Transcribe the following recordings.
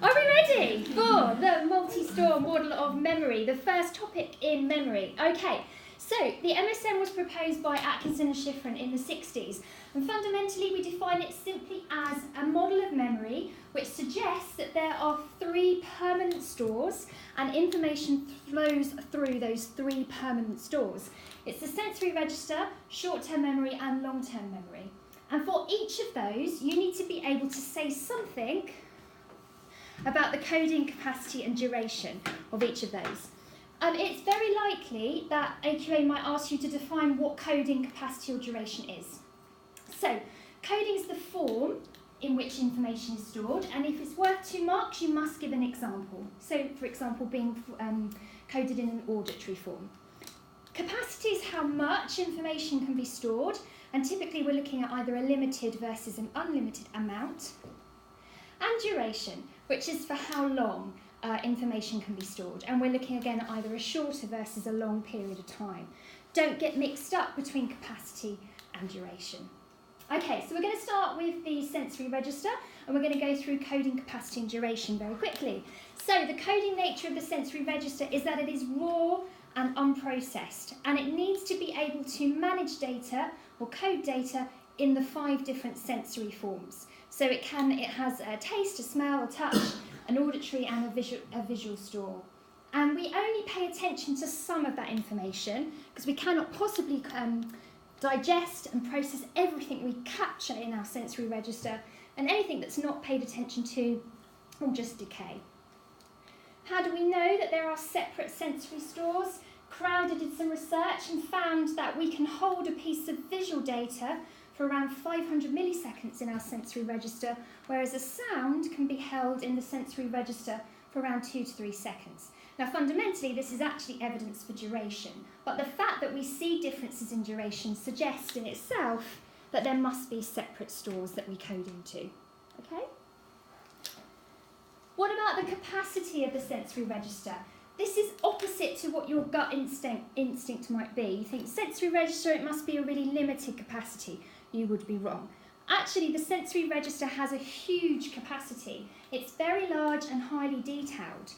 Are we ready for the multi-store model of memory, the first topic in memory? Okay, so the MSM was proposed by Atkinson and Schifrin in the 60s, and fundamentally we define it simply as a model of memory which suggests that there are three permanent stores and information flows through those three permanent stores. It's the sensory register, short-term memory and long-term memory. And for each of those, you need to be able to say something about the coding capacity and duration of each of those. It's very likely that AQA might ask you to define what coding capacity or duration is. So, coding is the form in which information is stored, and if it's worth 2 marks, you must give an example. So, for example, being coded in an auditory form. Capacity is how much information can be stored, and typically we're looking at either a limited versus an unlimited amount. And duration, which is for how long information can be stored, and we're looking again at either a shorter versus a long period of time. Don't get mixed up between capacity and duration. Okay, so we're going to start with the sensory register, and we're going to go through coding capacity and duration very quickly. So the coding nature of the sensory register is that it is raw and unprocessed, and it needs to be able to manage data or code data in the 5 different sensory forms. So it has a taste, a smell, a touch, an auditory and a visual store. And we only pay attention to some of that information because we cannot possibly digest and process everything we capture in our sensory register, and anything that's not paid attention to will just decay. How do we know that there are separate sensory stores? Crowder did some research and found that we can hold a piece of visual data for around 500 milliseconds in our sensory register, whereas a sound can be held in the sensory register for around 2 to 3 seconds. Now, fundamentally, this is actually evidence for duration, but the fact that we see differences in duration suggests in itself that there must be separate stores that we code into. Okay? What about the capacity of the sensory register? This is opposite to what your gut instinct might be. You think sensory register, it must be a really limited capacity. You would be wrong. Actually, the sensory register has a huge capacity. It's very large and highly detailed.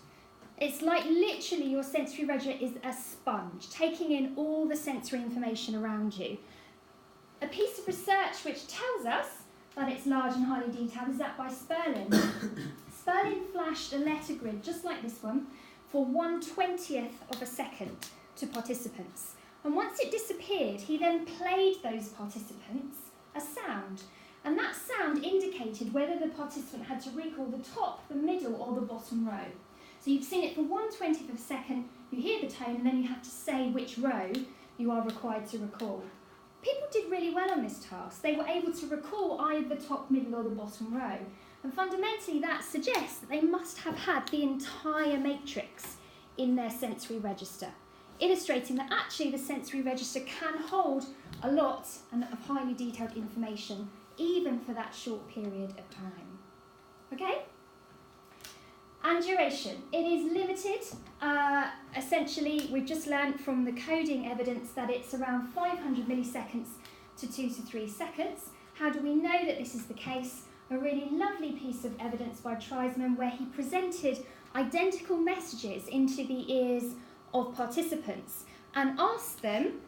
It's like literally your sensory register is a sponge, taking in all the sensory information around you. A piece of research which tells us that it's large and highly detailed is that by Sperling. Sperling flashed a letter grid, just like this one, for 1/20th of a second to participants. And once it disappeared, he then played those participants a sound. And that sound indicated whether the participant had to recall the top, the middle, or the bottom row. So you've seen it for 1/20th of a second, you hear the tone, and then you have to say which row you are required to recall. People did really well on this task. They were able to recall either the top, middle, or the bottom row. And fundamentally, that suggests that they must have had the entire matrix in their sensory register, illustrating that actually the sensory register can hold a lot of highly detailed information, even for that short period of time. Okay? And duration. It is limited. Essentially, we've just learned from the coding evidence that it's around 500 milliseconds to 2 to 3 seconds. How do we know that this is the case? A really lovely piece of evidence by Treisman where he presented identical messages into the ears of participants and asked them,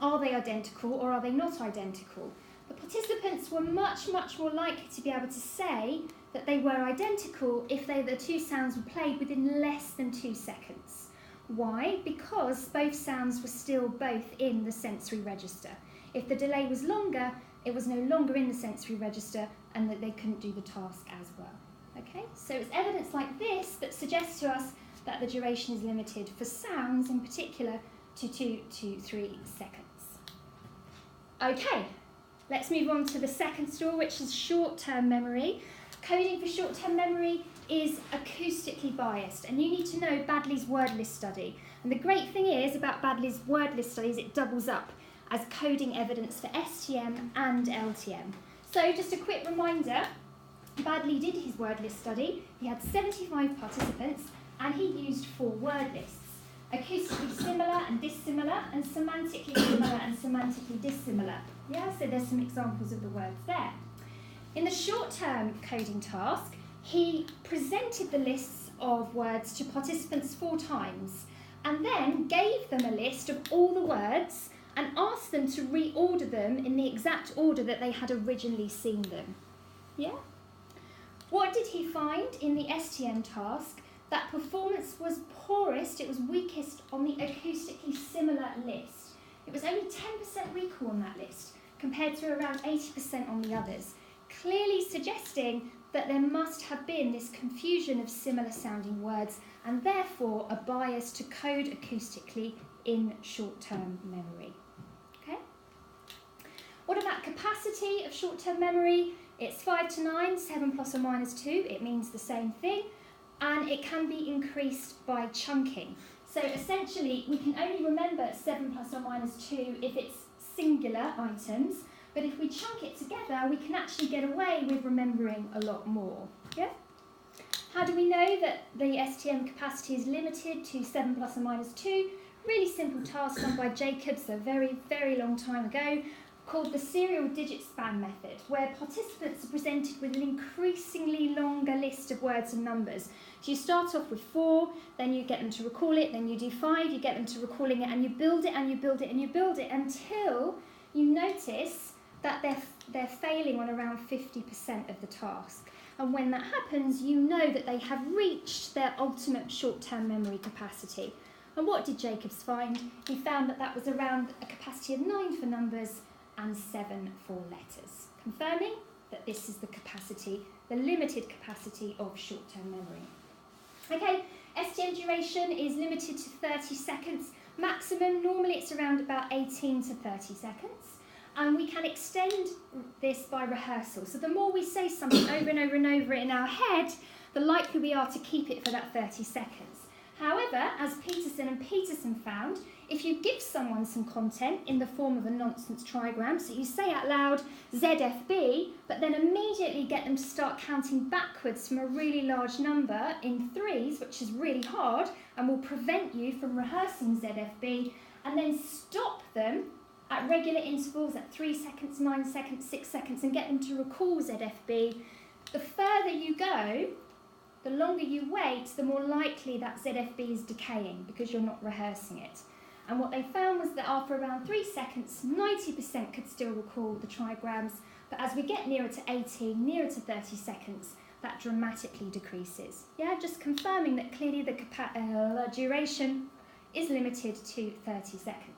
are they identical or are they not identical? The participants were much more likely to be able to say that they were identical if the 2 sounds were played within less than 2 seconds. Why? Because both sounds were still both in the sensory register. If the delay was longer, it was no longer in the sensory register and that they couldn't do the task as well. Okay? So it's evidence like this that suggests to us that the duration is limited for sounds in particular to 2 to 3 seconds. Okay, let's move on to the second store, which is short-term memory. Coding for short-term memory is acoustically biased, and you need to know Baddeley's word list study. And the great thing is about Baddeley's word list studies, it doubles up as coding evidence for STM and LTM. So just a quick reminder, Baddeley did his word list study. He had 75 participants and he used 4 word lists. Acoustically similar and dissimilar, and semantically similar and semantically dissimilar. Yeah, so there's some examples of the words there. In the short-term coding task, he presented the lists of words to participants 4 times and then gave them a list of all the words and asked them to reorder them in the exact order that they had originally seen them. Yeah? What did he find in the STM task? That performance was poorest, it was weakest on the acoustically similar list. It was only 10% recall on that list, compared to around 80% on the others, clearly suggesting that there must have been this confusion of similar sounding words and therefore a bias to code acoustically in short-term memory. Okay? What about capacity of short-term memory? It's 5 to 9, 7 plus or minus 2, it means the same thing, and it can be increased by chunking. So essentially, we can only remember 7 plus or minus 2 if it's singular items, but if we chunk it together, we can actually get away with remembering a lot more. Yeah? How do we know that the STM capacity is limited to 7 plus or minus 2? Really simple task done by Jacobs a very, very long time ago, called the serial digit span method, where participants are presented with an increasingly longer list of words and numbers. So you start off with 4, then you get them to recall it, then you do 5, you get them to recalling it, and you build it and you build it and you build it until you notice that they're failing on around 50% of the task. And when that happens, you know that they have reached their ultimate short-term memory capacity. And what did Jacobs find? He found that that was around a capacity of 9 for numbers and 7 for letters, confirming that this is the capacity, the limited capacity of short-term memory. Okay, STM duration is limited to 30 seconds. Maximum, normally it's around about 18 to 30 seconds. And we can extend this by rehearsal. So the more we say something over and over and over in our head, the likely we are to keep it for that 30 seconds. However, as Peterson found, if you give someone some content in the form of a nonsense trigram, so you say out loud ZFB, but then immediately get them to start counting backwards from a really large number in 3s, which is really hard and will prevent you from rehearsing ZFB, and then stop them at regular intervals at 3 seconds, 9 seconds, 6 seconds, and get them to recall ZFB, the further you go, the longer you wait, the more likely that ZFB is decaying because you're not rehearsing it. And what they found was that after around 3 seconds, 90% could still recall the trigrams, but as we get nearer to 18, nearer to 30 seconds, that dramatically decreases. Yeah, just confirming that clearly the duration is limited to 30 seconds.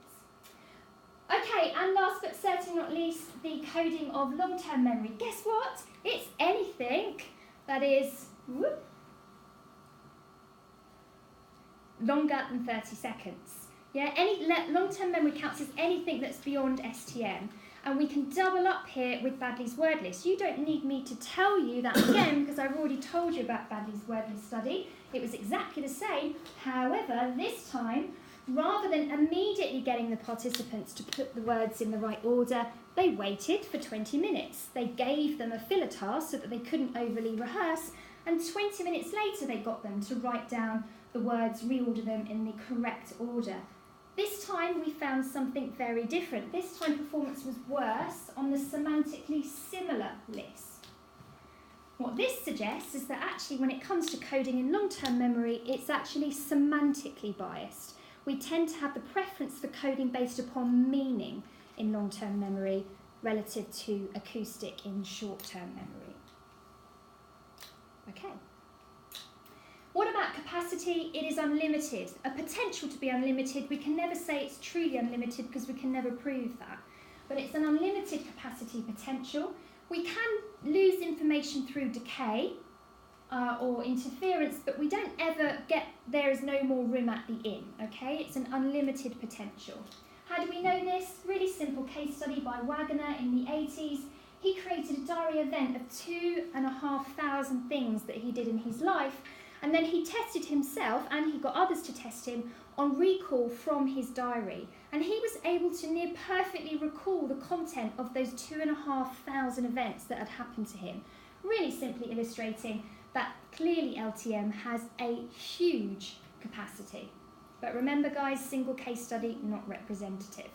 Okay, and last but certainly not least, the coding of long-term memory. Guess what? It's anything that is longer than 30 seconds. Yeah, any long-term memory counts as anything that's beyond STM. And we can double up here with Baddeley's word list. You don't need me to tell you that again because I've already told you about Baddeley's word list study. It was exactly the same. However, this time, rather than immediately getting the participants to put the words in the right order, they waited for 20 minutes. They gave them a filler task so that they couldn't overly rehearse, and 20 minutes later they got them to write down the words, reorder them in the correct order. This time we found something very different. This time performance was worse on the semantically similar list. What this suggests is that actually when it comes to coding in long-term memory, it's actually semantically biased. We tend to have the preference for coding based upon meaning in long-term memory relative to acoustic in short-term memory. Okay. What about capacity? It is unlimited. A potential to be unlimited. We can never say it's truly unlimited because we can never prove that. But it's an unlimited capacity potential. We can lose information through decay or interference, but we don't ever get there is no more room at the inn, okay? It's an unlimited potential. How do we know this? Really simple case study by Wagner in the 80s. He created a diary event of 2,500 things that he did in his life, and then he tested himself, and he got others to test him, on recall from his diary. And he was able to near perfectly recall the content of those 2,500 events that had happened to him. Really simply illustrating that clearly LTM has a huge capacity. But remember guys, single case study, not representative.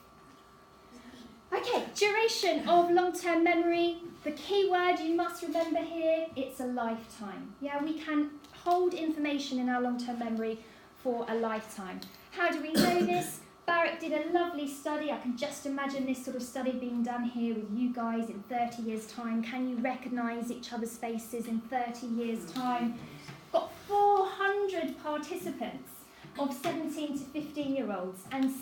Okay, duration of long-term memory. The key word you must remember here, it's a lifetime. Yeah, we can hold information in our long-term memory for a lifetime. How do we know this? Barrett did a lovely study. I can just imagine this sort of study being done here with you guys in 30 years' time. Can you recognise each other's faces in 30 years' time? Got 400 participants of 17 to 15-year-olds and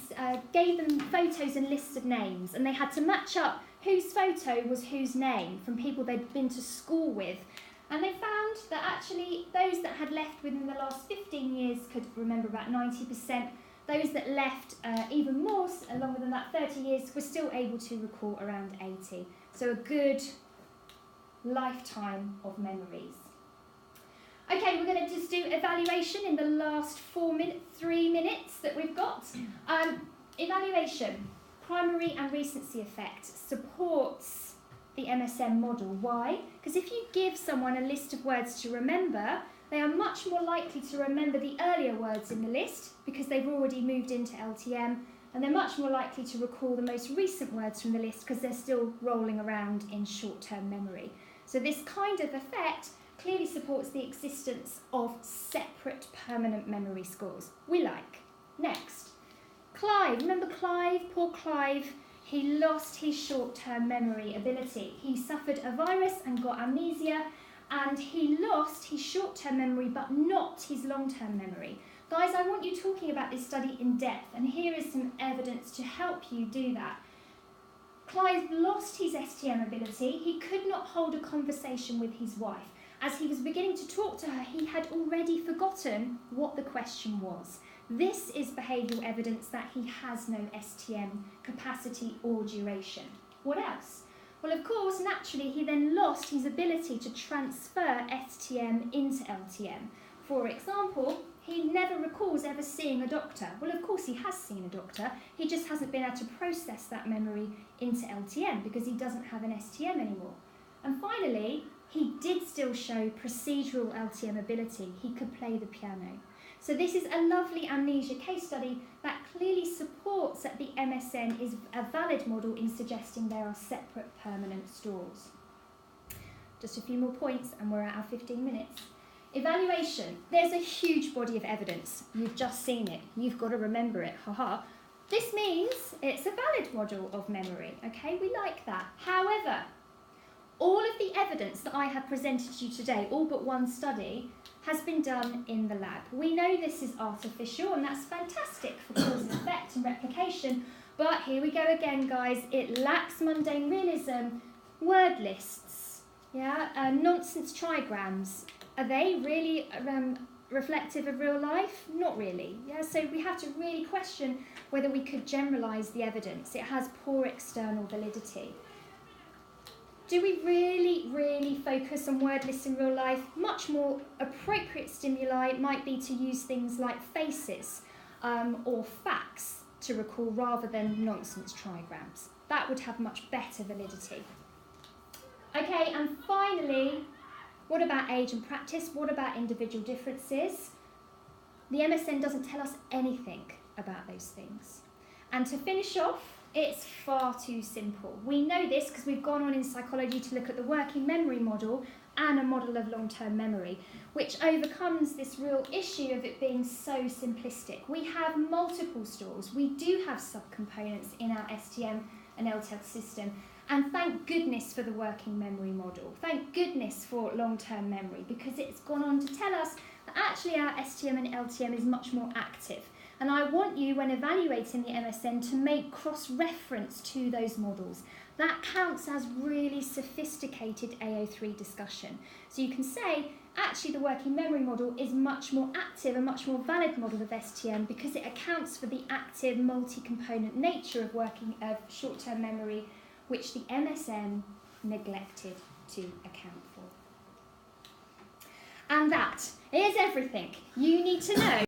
gave them photos and lists of names, and they had to match up whose photo was whose name from people they'd been to school with. And they found that actually those that had left within the last 15 years could remember about 90%. Those that left even more, longer than that, 30 years, were still able to recall around 80. So a good lifetime of memories. Okay, we're going to just do evaluation in the last 3 minutes that we've got. Evaluation, primary and recency effect, supports the MSM model. Why? Because if you give someone a list of words to remember, they are much more likely to remember the earlier words in the list because they've already moved into LTM, and they're much more likely to recall the most recent words from the list because they're still rolling around in short-term memory. So this kind of effect clearly supports the existence of separate permanent memory scores. We like. Next, Clive. Remember Clive? Poor Clive. He lost his short-term memory ability. He suffered a virus and got amnesia, and he lost his short-term memory but not his long-term memory. Guys, I want you talking about this study in depth, and here is some evidence to help you do that. Clive lost his STM ability. He could not hold a conversation with his wife. As he was beginning to talk to her, he had already forgotten what the question was. This is behavioural evidence that he has no STM capacity or duration. What else? Well, of course, naturally, he then lost his ability to transfer STM into LTM. For example, he never recalls ever seeing a doctor. Well, of course, he has seen a doctor. He just hasn't been able to process that memory into LTM because he doesn't have an STM anymore. And finally, he did still show procedural LTM ability. He could play the piano. So this is a lovely amnesia case study that clearly supports that the MSN is a valid model in suggesting there are separate permanent stores. Just a few more points and we're at our 15 minutes. Evaluation. There's a huge body of evidence. You've just seen it. You've got to remember it. Haha. This means it's a valid model of memory. Okay, we like that. However, all of the evidence that I have presented to you today, all but one study, has been done in the lab. We know this is artificial, and that's fantastic for cause and effect and replication, but here we go again, guys. It lacks mundane realism. Word lists, nonsense trigrams. Are they really reflective of real life? Not really. So we have to really question whether we could generalise the evidence. It has poor external validity. Do we really focus on word lists in real life? Much more appropriate stimuli might be to use things like faces or facts to recall rather than nonsense trigrams. That would have much better validity. Okay, and finally, what about age and practice? What about individual differences? The MSN doesn't tell us anything about those things. And to finish off, it's far too simple. We know this because we've gone on in psychology to look at the working memory model and a model of long-term memory, which overcomes this real issue of it being so simplistic. We have multiple stores. We do have subcomponents in our STM and LTEL system. And thank goodness for the working memory model. Thank goodness for long-term memory, because it's gone on to tell us that actually our STM and LTM is much more active. And I want you, when evaluating the MSN, to make cross-reference to those models. That counts as really sophisticated AO3 discussion. So you can say, actually the working memory model is much more active, a much more valid model of STM because it accounts for the active multi-component nature of short-term memory, which the MSM neglected to account for. And that is everything you need to know